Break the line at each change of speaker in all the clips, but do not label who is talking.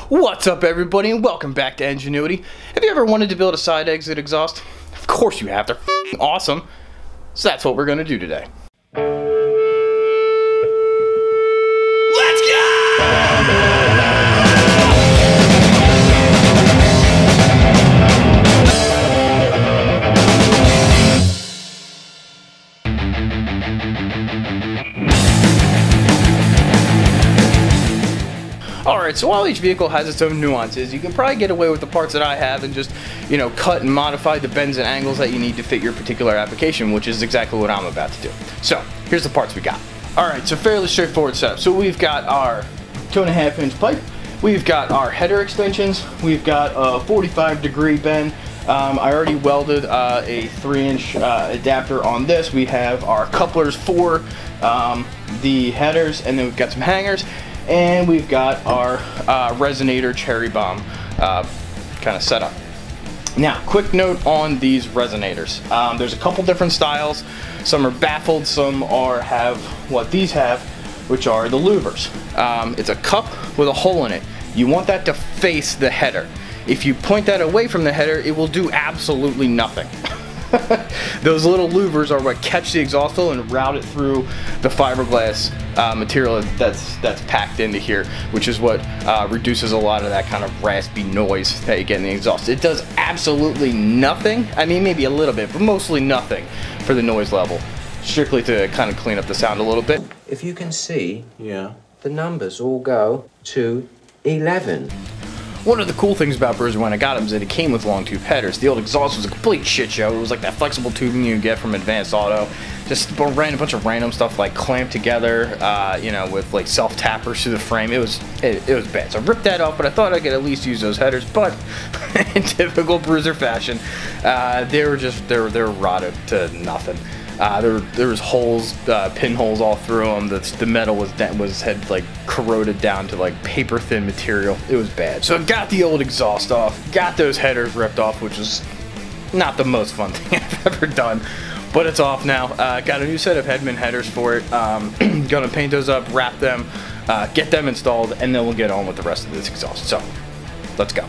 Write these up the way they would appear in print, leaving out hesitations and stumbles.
What's up, everybody, and welcome back to Enginuity. Have you ever wanted to build a side exit exhaust? Of course you have. They're f***ing awesome. So that's what we're going to do today. Let's go! Alright, so while each vehicle has its own nuances, you can probably get away with the parts that I have and just, cut and modify the bends and angles that you need to fit your particular application, which is exactly what I'm about to do. So, here's the parts we got. Alright, so fairly straightforward setup. So we've got our 2.5-inch pipe, we've got our header extensions, we've got a 45-degree bend. I already welded a 3-inch adapter on this. We have our couplers for the headers, and then we've got some hangers. And we've got our resonator cherry bomb kind of setup. Now, quick note on these resonators. There's a couple different styles. Some are baffled, some have what these have, which are the louvers. It's a cup with a hole in it. You want that to face the header. If you point that away from the header, it will do absolutely nothing. Those little louvers are what catch the exhaust flow and route it through the fiberglass material that's packed into here, which is what reduces a lot of that kind of raspy noise that you get in the exhaust. It does absolutely nothing. I mean, maybe a little bit, but mostly nothing for the noise level. Strictly to kind of clean up the sound a little bit.
If you can see, the numbers all go to 11.
One of the cool things about Bruiser when I got them is that it came with long tube headers. The old exhaust was a complete shit show. It was like that flexible tubing you get from Advanced Auto. Just a bunch of random stuff like clamped together, with like self tappers through the frame. It was bad. So I ripped that off, but I thought I could at least use those headers. But in typical Bruiser fashion, they were rotted to nothing. There was holes, pinholes all through them. The metal had like corroded down to like paper thin material. It was bad. So I got the old exhaust off, got those headers ripped off, which is not the most fun thing I've ever done, but it's off now. Got a new set of Hedman headers for it. Gonna paint those up, wrap them, get them installed, and then we'll get on with the rest of this exhaust. So let's go.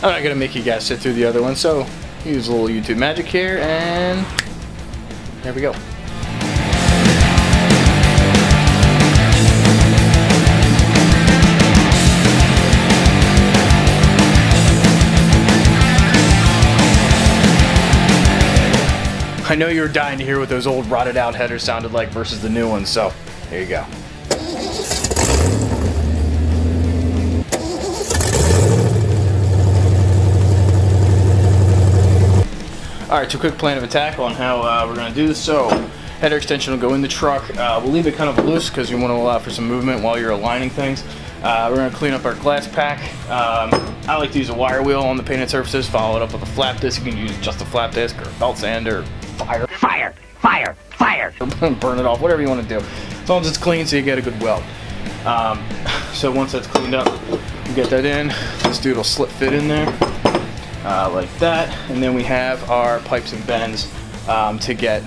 I'm not gonna make you guys sit through the other one, so use a little YouTube magic here, and there we go. I know you were dying to hear what those old rotted out headers sounded like versus the new ones, so there you go. Alright, so quick plan of attack on how we're going to do this. So, header extension will go in the truck. We'll leave it kind of loose because we want to allow for some movement while you're aligning things. We're going to clean up our glass pack. I like to use a wire wheel on the painted surfaces, follow it up with a flap disc. You can use just a flap disc or a belt sander or fire. Burn it off, whatever you want to do. As long as it's clean so you get a good weld. So once that's cleaned up, you get that in. This dude will slip fit in there. Like that, and then we have our pipes and bends to get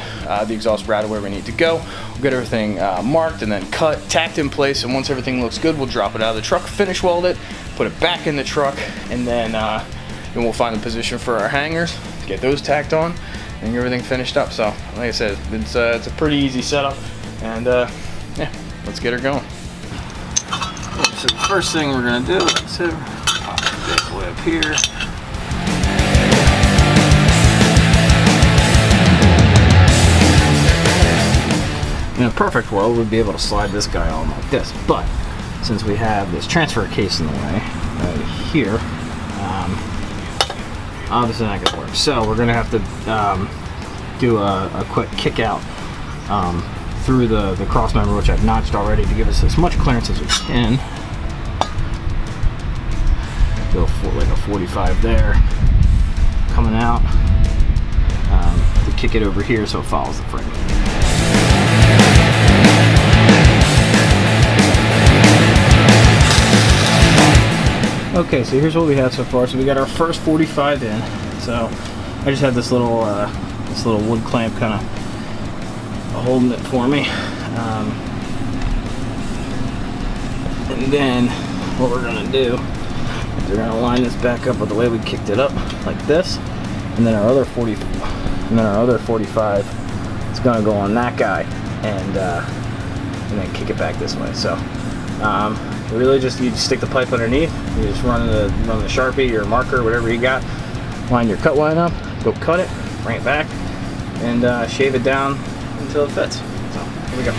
the exhaust routed where we need to go. We'll get everything marked and then cut, tacked in place, and once everything looks good, we'll drop it out of the truck, finish weld it, put it back in the truck, and then we'll find a position for our hangers, get those tacked on, and get everything finished up. So, like I said, it's a pretty easy setup, and yeah, let's get her going. So the first thing we're going to do is pop the big way up here. In a perfect world, we'd be able to slide this guy on like this, but since we have this transfer case in the way right here, obviously not gonna work. So we're gonna have to do a quick kick out through the cross member, which I've notched already to give us as much clearance as we can. Go for like a 45 there, coming out to kick it over here so it follows the frame. Okay, so here's what we have so far. So we got our first 45 in. So I just have this little wood clamp kind of holding it for me. And then what we're gonna do is we're gonna line this back up with the way we kicked it up, like this, and then our other 45 is gonna go on that guy, and then kick it back this way. So really just you stick the pipe underneath. You just run the Sharpie or marker, whatever you got. Line your cut line up. Go cut it, bring it back, and shave it down until it fits. So here we go.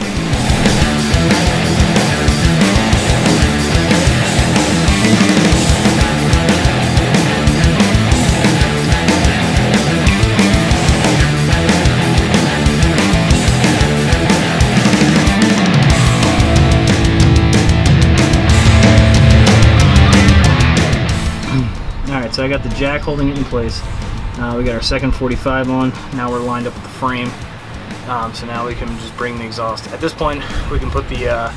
Alright, so I got the jack holding it in place. We got our second 45 on. Now we're lined up with the frame. So now we can just bring the exhaust. At this point, we can put the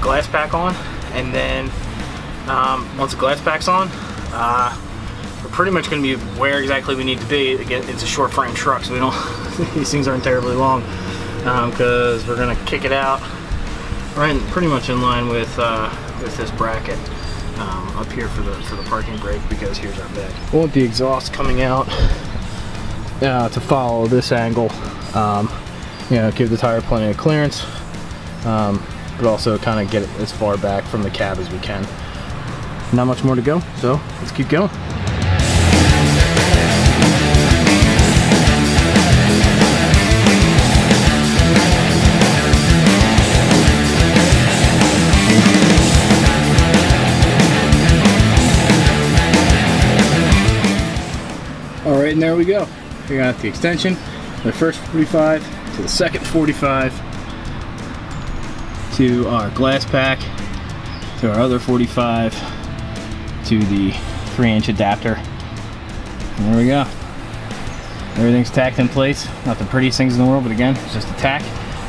glass pack on, and then once the glass pack's on, we're pretty much going to be where exactly we need to be. Again, it's a short frame truck, so we don't these things aren't terribly long, because we're going to kick it out right pretty much in line with this bracket. Up here for the parking brake, because here's our bed. We want the exhaust coming out to follow this angle, you know, give the tire plenty of clearance, but also kind of get it as far back from the cab as we can. Not much more to go, so let's keep going. Alright, and there we go. We got the extension, the first 45 to the second 45 to our glass pack to our other 45 to the 3-inch adapter. And there we go. Everything's tacked in place. Not the prettiest things in the world, but again, it's just a tack.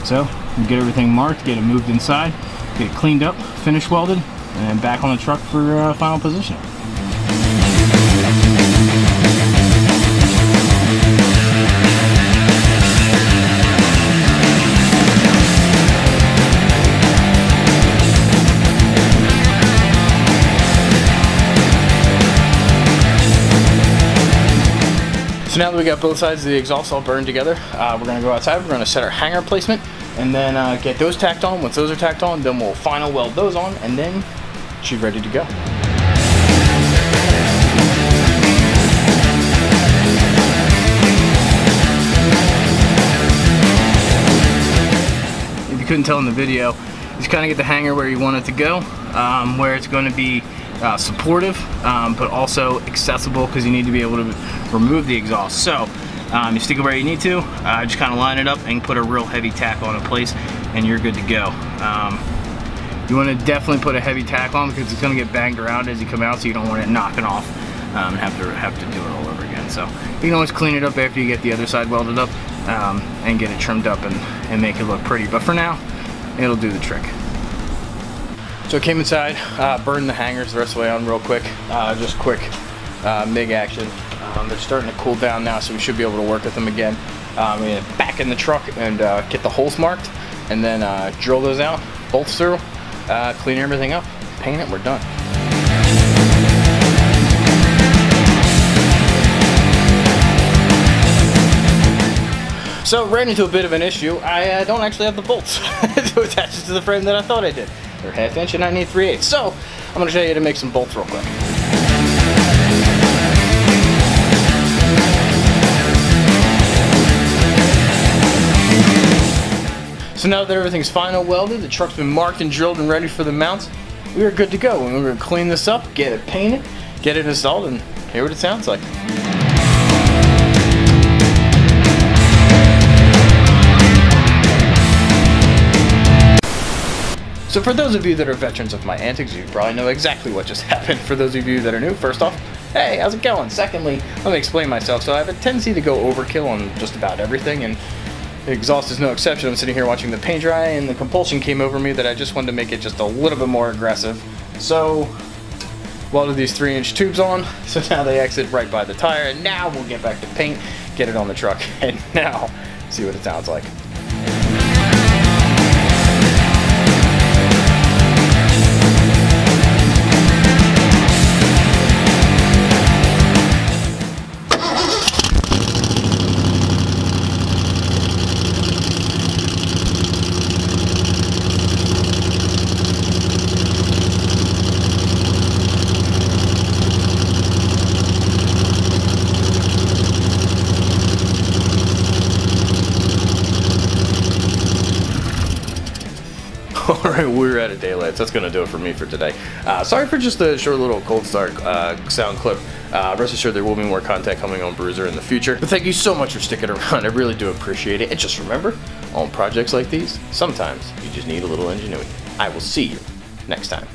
So we get everything marked, get it moved inside, get it cleaned up, finish welded, and back on the truck for final positioning. So now that we got both sides of the exhaust all burned together, we're going to go outside, we're going to set our hanger placement, and then get those tacked on. Once those are tacked on, then we'll final weld those on, and then she's ready to go. If you couldn't tell in the video, just kind of get the hanger where you want it to go, where it's going to be supportive, but also accessible, because you need to be able to remove the exhaust. So you stick it where you need to, just kind of line it up and put a real heavy tack on in place, and you're good to go. You want to definitely put a heavy tack on, because it's going to get banged around as you come out, so you don't want it knocking off and have to do it all over again. So you can always clean it up after you get the other side welded up, and get it trimmed up and make it look pretty. But for now, it'll do the trick. So I came inside, burned the hangers the rest of the way on real quick, just quick MIG action. They're starting to cool down now, so we should be able to work with them again. Back in the truck and get the holes marked, and then drill those out, bolts through, clean everything up, paint it, we're done. So ran into a bit of an issue. I don't actually have the bolts to attach it to the frame that I thought I did. They're 1/2 inch and I need 3/8. So I'm going to show you how to make some bolts real quick. So now that everything's final welded, the truck's been marked and drilled and ready for the mounts, we are good to go. And we're going to clean this up, get it painted, get it installed, and hear what it sounds like. So for those of you that are veterans of my antics, you probably know exactly what just happened. For those of you that are new, first off, hey, how's it going? Secondly, let me explain myself. So I have a tendency to go overkill on just about everything, and exhaust is no exception. I'm sitting here watching the paint dry, and the compulsion came over me that I just wanted to make it just a little bit more aggressive. So welded these 3-inch tubes on, so now they exit right by the tire, and now we'll get back to paint, get it on the truck, and now see what it sounds like. Alright, we're out of daylight, so that's going to do it for me for today. Sorry for just a short little cold start sound clip. Rest assured there will be more content coming on Bruiser in the future. But thank you so much for sticking around, I really do appreciate it. And just remember, on projects like these, sometimes you just need a little ingenuity. I will see you next time.